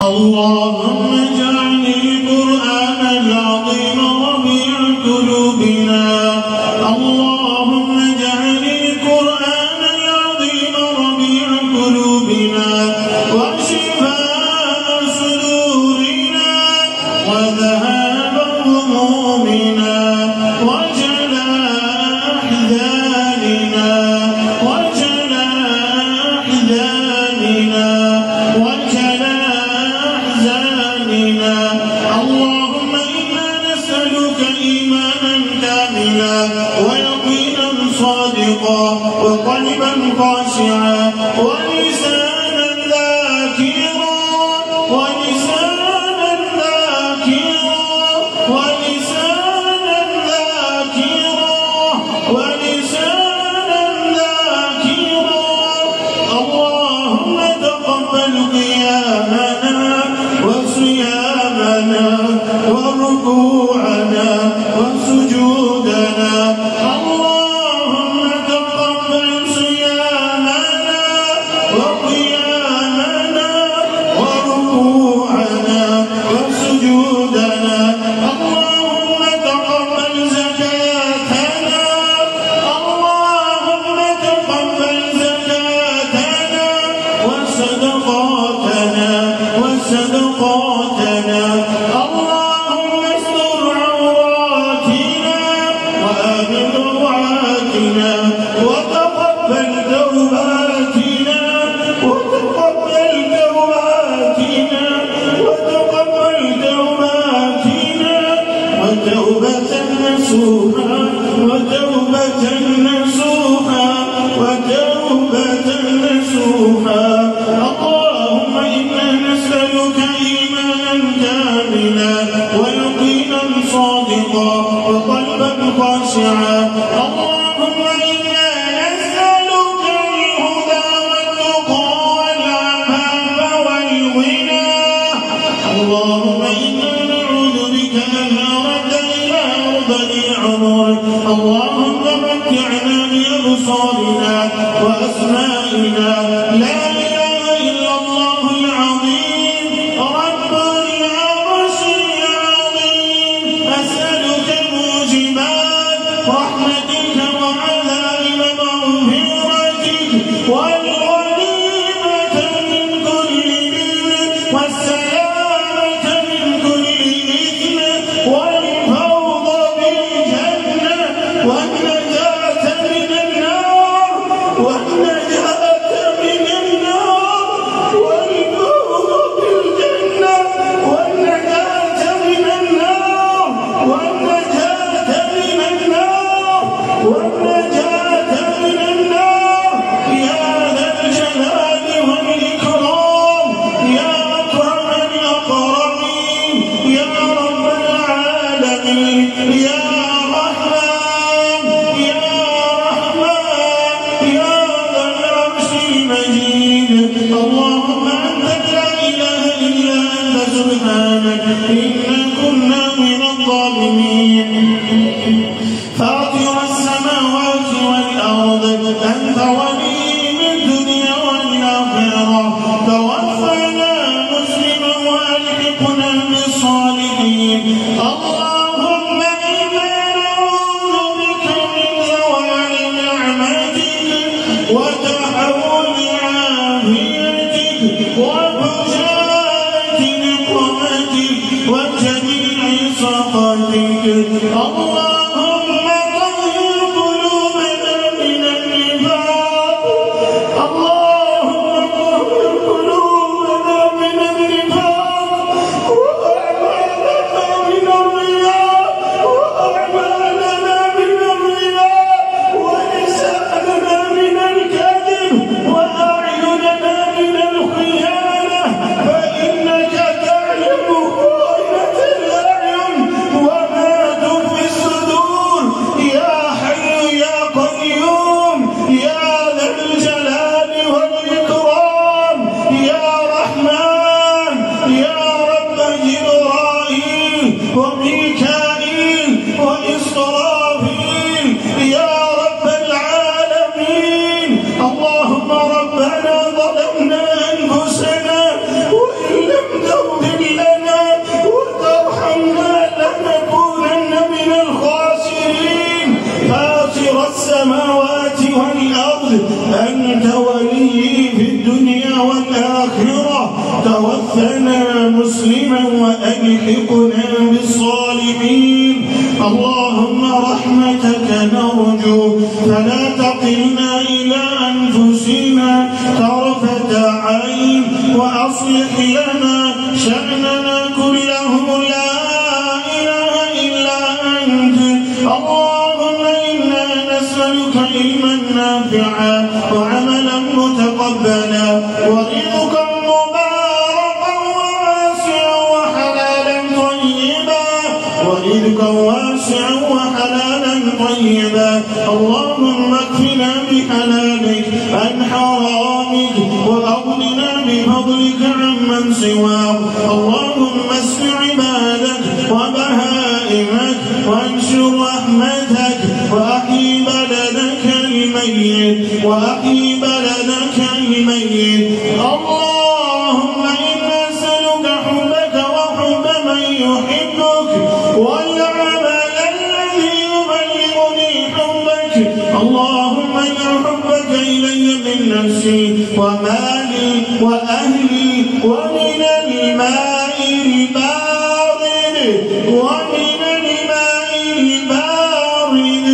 اللهم اجعل القرآن العظيم ربيع قلوبنا. اللهم اجعل القرآن العظيم ربيع قلوبنا وشفاء صدورنا وذهاب همومنا وجلاء أحزاننا اللهم إنا نسألك إيمانا كاملا ويقينا صادقا وقلبا خاشعا ولسانا ذاكرا اللهم تقبل قيامنا وصيامنا وركوعنا وسجودنا. اللهم تقبل صيامنا وقيامنا وركوعنا وسجودنا. اللهم تقبل زكاتنا. اللهم تقبل زكاتنا وصدقاتنا اللهم استر عوراتنا وآمن روعاتنا وتقبل توباتنا وتوبة نصوحا اللهم إنا نسألك إيمانا كاملا ويقينا صادقا وقلبا خاشعا. اللهم إنا نسألك الهدى والتقى والعفاف والغنى. اللهم إنا نعوذ بك أن نرد إلى أرذل العمر. اللهم متعنا بأبصارنا وأسمائنا. لا إله إلا الله العظيم رب العرش العظيم. أسألك موجبات رحمتك وعذاب مغفرتك والغنيمة من كل بر والسلامة من كل إثم والفوز بالجنة والنجاة من النار والفوز بالجنة والنجاة من النار يا ذا الجلال والإكرام يا أكرم الأكرمين يا رب العالمين يا رحمن يا ذا العرش المجيد. اللهم أنت لا إله إلا أنت سبحانك إنا كنا من الظالمين. فاطر السماوات والأرض أنت ولي من الدنيا والآخرة. توفنا مسلما وألحقنا بالصالحين. اللهم إنا نعوذ بك من زوال نعمتك وتحول عافيتك وفجاءة نقمتك توفنا مسلما وألحقنا بالصالحين. اللهم رحمتك نرجو فلا تقلنا إلى أنفسنا طرفة عين، وأصلح لنا شأننا كله لا إله إلا أنت. اللهم إنا نسألك علما نافعا وعملا متقبلا ورزقا مباركا واسعا وحلالا طيبا، ورزقا واسعا وحلالا طيبا. اللهم اكفنا بحلالك عن حرامك وأغننا بفضلك عمن سواك. اللهم اسق عبادك وبهائمك وانشر رحمتك وأحيي بلدك الميت وأحيي بلدك الميت. اللهم إنا نسألك حبك وحب من يحبك والعمل الذي يبلغني حبك. اللهم اجعل حبك إلي من نفسي ومالي وأهلي ومن الماء البارد ومن الماء البارد.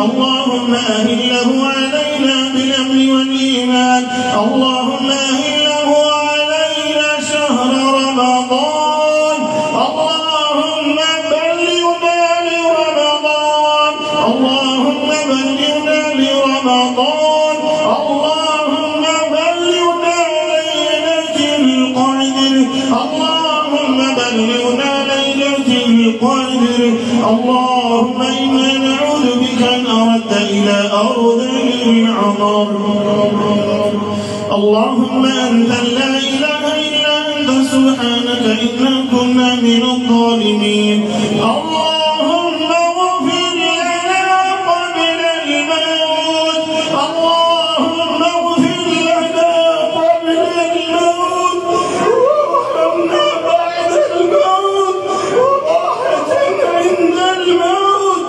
اللهم أهله علينا بالأمن والإيمان. اللهم أهله علينا شهر رمضان. اللهم بلغنا لرمضان. اللهم بلغنا لرمضان. اللهم بلغنا ليلة القدر. اللهم بلغنا ليلة القدر. اللهم إنا نعوذ بك أن أرد إلى أرض العمر. اللهم أنت لا إله إلا أنت سبحانك إنا كنا من الظالمين. اللهم اغفر لنا قبل الموت. اللهم اغفر لنا قبل الموت وارحمنا بعد الموت وراحة عند الموت.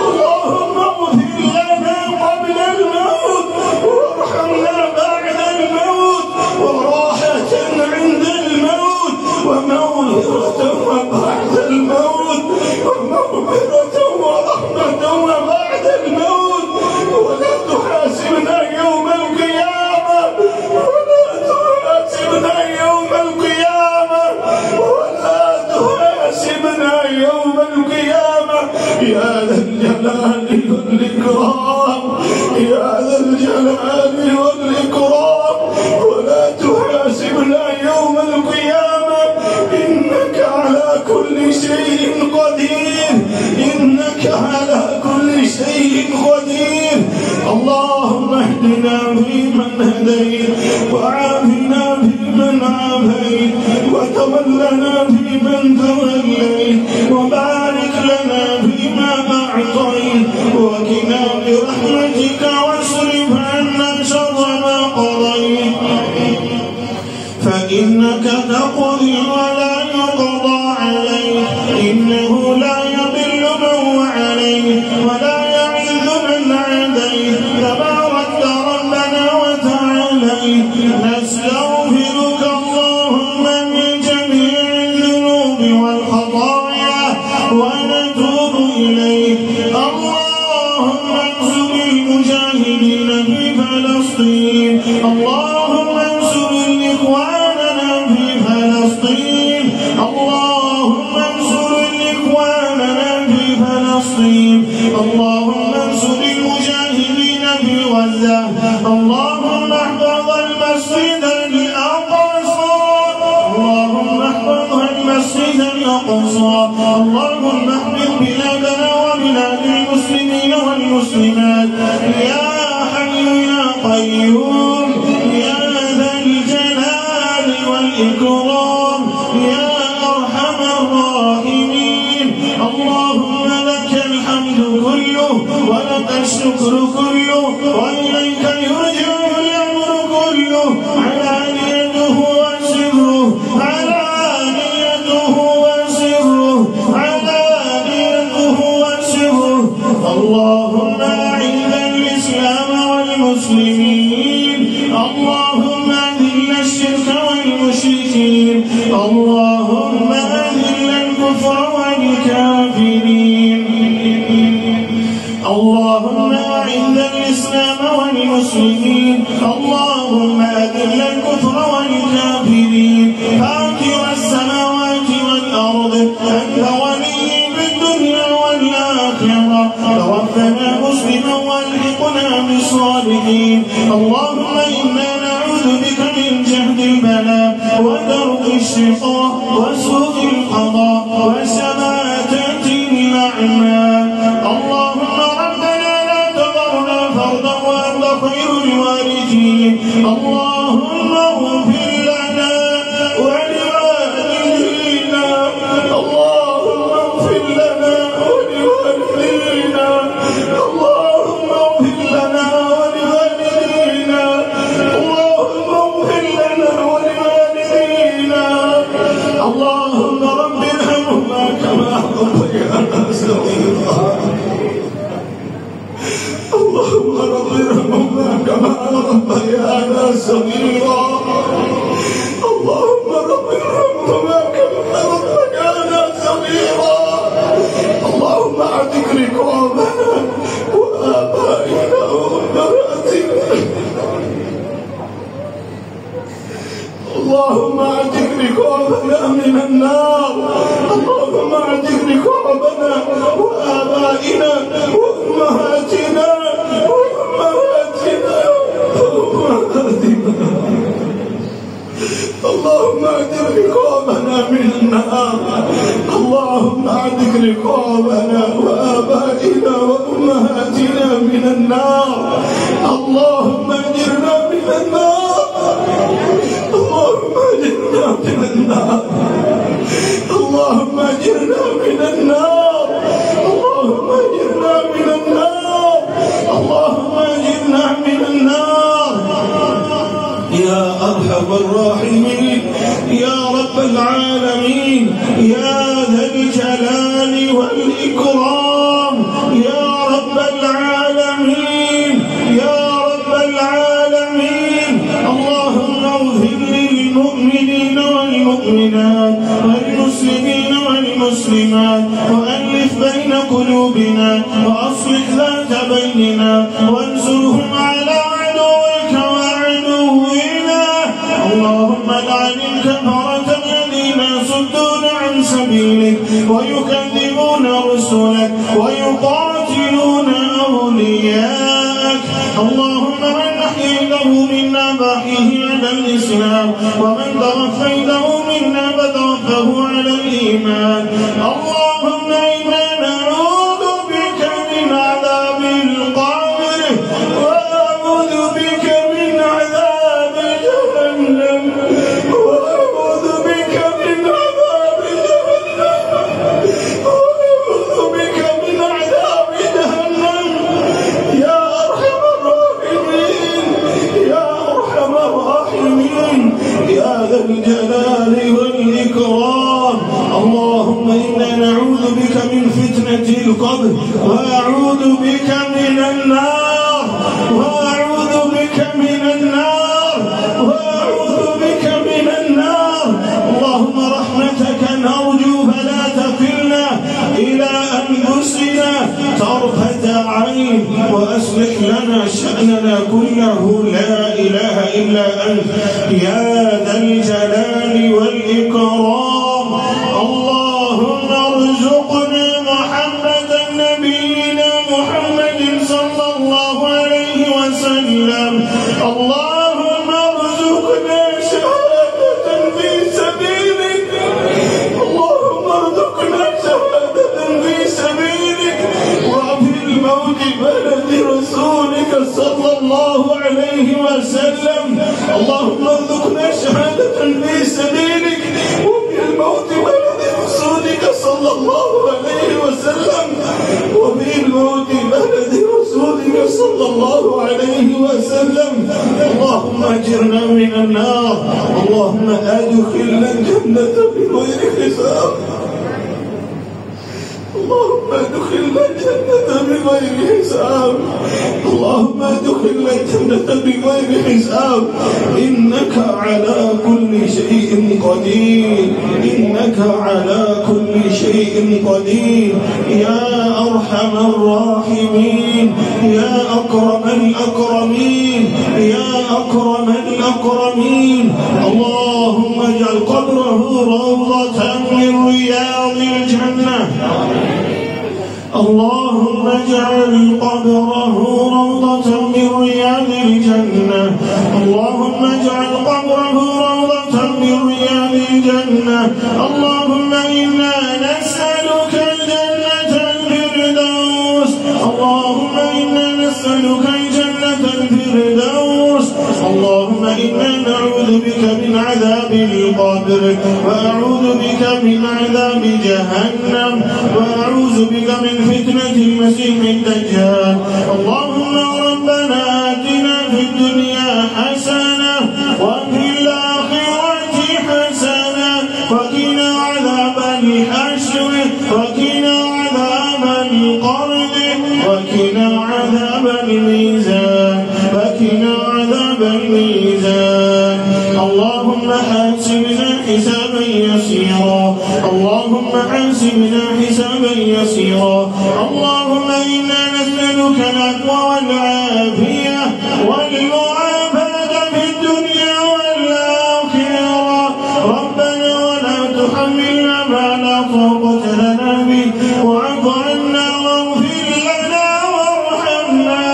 اللهم اغفر لنا قبل الموت وارحمنا بعد الموت وراحة عند الموت ومغفرة وبعد الموت ومغفرة ورحمة وبعد الموت. ولا تحاسبنا يوم القيامة ولا تحاسبنا يوم القيامة ولا تحاسبنا يوم القيامة يا ذا الجلال والإكرام يا ذا الجلال والإكرام. ولا تحاسبنا يوم القيامة إنك على كل شيء قدير. إنك على كل شيء قدير. اللهم اهدنا فيمن هديت وعافنا فيمن عافيت وتولنا فيمن توليت وبارك لنا فيما أعطيت وقنا برحمتك واصرف عنا شر ما قضيت فإنك تقضي ولا يقضى عليك. إنه لا يضل من وعليك ولا يعز من عاديت. تباركت ربنا وتعاليت. نستغفرك اللهم من جميع الذنوب والخطايا ونتوب إليك. اللهم انصر المجاهدين في فلسطين. اللهم انصر إخواننا في فلسطين. اللهم انصر إخواننا في فلسطين. اللهم انصر المجاهدين في غزة. اللهم احفظ المسجد الأقصى. اللهم احفظ المسجد الأقصى. اللهم احفظ بلادنا وبلاد المسلمين والمسلمات يا حي يا قيوم يا ذا الجلال والإكرام يا أرحم الراحمين. اللهم لك الحمد كله ولك الشكر كله وإليك يرجع الأمر كله. علانيته وسره علانيته وسره علانيته وسره. اللهم أعز الإسلام والمسلمين اللهم أذل الكفر والكافرين اللهم أعز الإسلام والمسلمين اللهم أذل الكفر والكافرين فاطر السماوات والأرض أنت ولي بالدنيا والآخرة توفنا مسلما والحقنا بالصالحين اللهم إنا نعوذ بك من جهد البلاء ودرك الشقاء وسوء القضاء وشماتة الأعمال اللهم ربنا لا تذرنا فردا وأنت خير الوارثين اللهم اغفر لنا ولوالدينا اللهم اغفر لنا ولوالدينا اللهم اغفر لنا ولوالدينا اللهم اغفر لنا ولوالدينا اللهم رب ارحمهما كما ربيانا صغيرا اللهم رب ارحمهما كما ربيانا صغيرا اللهم رب ارحمهما كما ربيانا صغيرا اللهم اعتق رقابنا وآبائنا وأمهاتنا اللهم اعتق رقابنا من النار اللهم اعتق رقابنا وآبائنا وأمهاتنا اللهم اعتق رقابنا من النار اللهم اعتق رقابنا وآبائنا وأمهاتنا من النار اللهم اجرنا من النار اللهم اجرنا من النار اللهم اجرنا من النار اللهم اجرنا من النار اللهم اجرنا من النار يا أرحم الراحمين يا رب العالمين يا ذا الجلال والإكرام يا رب العالمين يا رب العالمين اللهم اغفر للمؤمنين والمؤمنات والمسلمين والمسلمات وألف بين قلوبنا وأصلح ذات بيننا وانصرهم على عدوك وعدونا اللهم لعن الكفرة الذين يصدون عن سبيلك ويكذبون رسلك ويقاتلون أولياءك اللهم من أحييته منا فأحيه على الإسلام ومن توفيته منا فتوفه على الإيمان اللهم إنا نعوذ بك من عذاب القبر وأعوذ بك من عذاب جهنم وأعوذ بك من عذاب جهنم وأعوذ بك من عذاب جهنم يا أرحم الراحمين يا أرحم الراحمين يا ذا الجلال والإكرام اللهم إنا نعوذ بك من فتنة القبر وأعوذ بك من النار وأعوذ بك من النار وأعوذ بك من النار اللهم رحمتك نرجو فلا تكلنا إلى أنفسنا طرفة عين وأصلح لنا شأننا كله لا إله إلا أنت يا ذا الجلال والإكرام اللهم ارزقنا محمد نبينا محمد صلى الله عليه وسلم اللهم ارزقنا شهادة في سبيلك اللهم ارزقنا شهادة في سبيلك وفي الموت بلد رسولك صلى الله عليه وسلم اللهم ارزقنا شهادة في سبيلك وفي الموت بلد رسولك صلى الله عليه وسلم وفي الموت بلد رسولك صلى الله عليه وسلم اللهم اجرنا من النار اللهم ادخلنا الجنة بغير حساب اللهم ادخلنا الجنة بغير حساب حساب. اللهم ادخلنا الجنة بغير حساب. إنك على كل شيء قدير، إنك على كل شيء قدير. يا أرحم الراحمين، يا أكرم الأكرمين، يا أكرم الأكرمين. اللهم اجعل قبره روضة من رياض الجنة. اللهم اجعل قبره روضة من رياض الجنة. اللهم اجعل قبره روضة من رياض الجنة. اللهم إنا نسألك الجنة الفردوس. اللهم إنا نسألك الجنة الفردوس. اللهم إنا نعوذ بك من عذاب القبر، وأعوذ بك من عذاب جهنم، وأعوذ بك من فتنة المسيح الدجال. اللهم ربنا آتنا في الدنيا حسنة وفي الآخرة حسنة وقنا عذاب الحشر وقنا عذاب القرد وقنا عذاب الميزان وقنا عذاب الميزان. اللهم حاسبنا حسابا يسيرا. اللهم حاسبنا حسابا يسيرا. اللهم إنا نسألك العفو والعافية والمعافاة في الدنيا والآخرة. ربنا ولا تحملنا ما لا طاقة لنا به، واعف عنا واغفر لنا وارحمنا.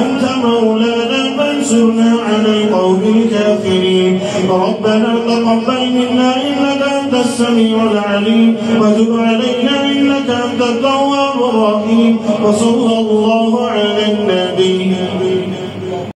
أنت مولانا فانصرنا على القوم الكافرين. ربنا تقبل منا إنك أنت السميع العليم، وتب علينا إنك أنت التواب الرحيم. وصلى الله على النبي